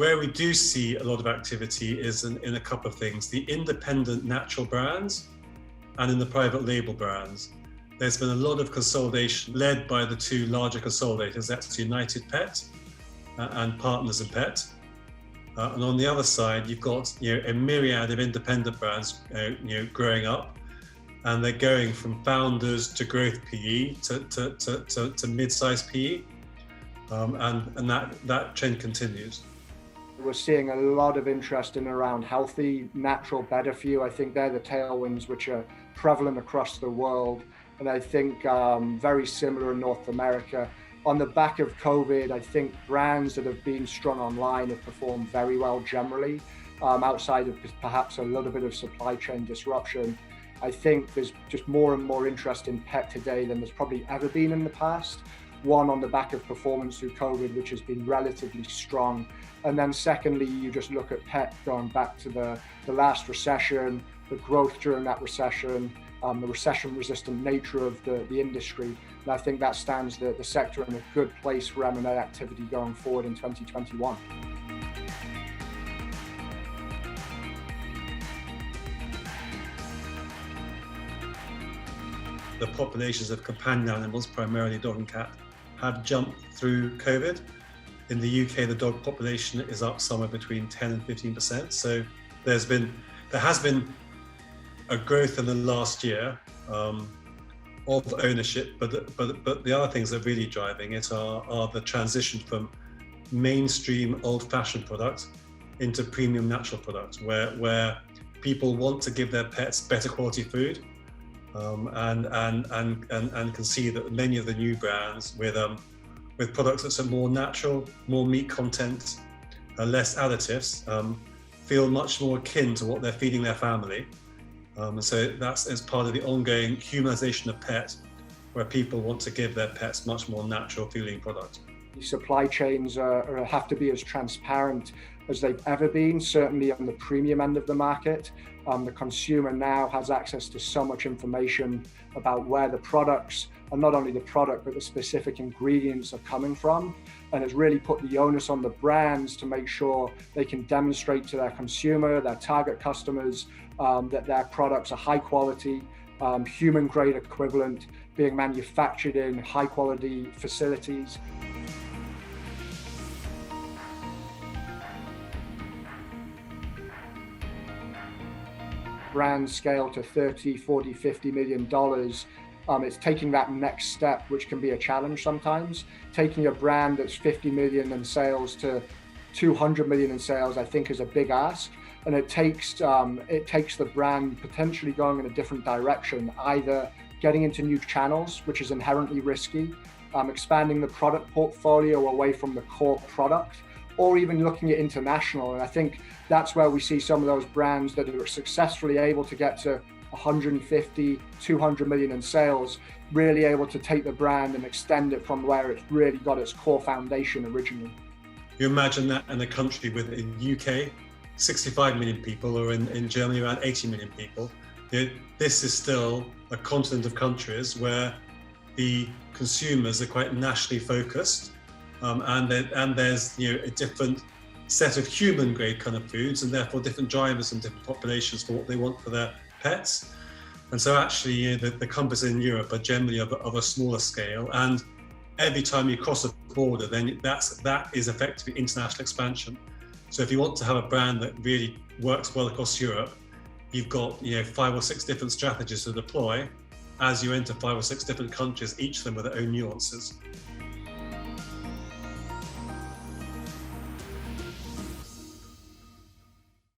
Where we do see a lot of activity is in a couple of things: the independent natural brands and in the private label brands. There's been a lot of consolidation led by the two larger consolidators, that's United Pet and Partners in Pet. And on the other side, you've got a myriad of independent brands growing up, and they're going from founders to growth PE to mid-sized PE, and that trend continues. We're seeing a lot of interest in around healthy, natural, better for you. I think they're the tailwinds which are prevalent across the world, and I think very similar in North America. On the back of COVID, I think brands that have been strong online have performed very well generally, outside of perhaps a little bit of supply chain disruption. I think there's just more and more interest in pet today than there's probably ever been in the past. One, on the back of performance through COVID, which has been relatively strong. And then secondly, you just look at pet going back to the last recession, the growth during that recession, the recession-resistant nature of the industry. And I think that stands the sector in a good place for M&A activity going forward in 2021. The populations of companion animals, primarily dog and cat, have jumped through COVID. In the UK, the dog population is up somewhere between 10 and 15%. So there has been a growth in the last year of ownership, but the other things that are really driving it are the transition from mainstream old-fashioned products into premium natural products, where people want to give their pets better quality food, and can see that many of the new brands with products that are more natural, more meat content, less additives, feel much more akin to what they're feeding their family. And so that's as part of the ongoing humanization of pet, where people want to give their pets much more natural feeling products. Supply chains have to be as transparent as they've ever been, certainly on the premium end of the market. The consumer now has access to so much information about where the products, and not only the product, but the specific ingredients are coming from. And it's really put the onus on the brands to make sure they can demonstrate to their consumer, their target customers, that their products are high quality, human grade equivalent, being manufactured in high quality facilities. Brands scale to $30, $40, $50 million. It's taking that next step, which can be a challenge sometimes. Taking a brand that's 50 million in sales to 200 million in sales, I think, is a big ask. And it takes the brand potentially going in a different direction, either getting into new channels, which is inherently risky, expanding the product portfolio away from the core product, or even looking at international. And I think that's where we see some of those brands that are successfully able to get to 150, 200 million in sales, really able to take the brand and extend it from where it's really got its core foundation originally. You imagine that in a country with, in UK, 65 million people, or in Germany around 80 million people. This is still a continent of countries where the consumers are quite nationally focused, and there's a different set of human grade kind of foods, and therefore different drivers and different populations for what they want for their pets. And so actually the companies in Europe are generally of a smaller scale, and every time you cross a border, then that is effectively international expansion. So if you want to have a brand that really works well across Europe, you've got 5 or 6 different strategies to deploy as you enter 5 or 6 different countries, each of them with their own nuances.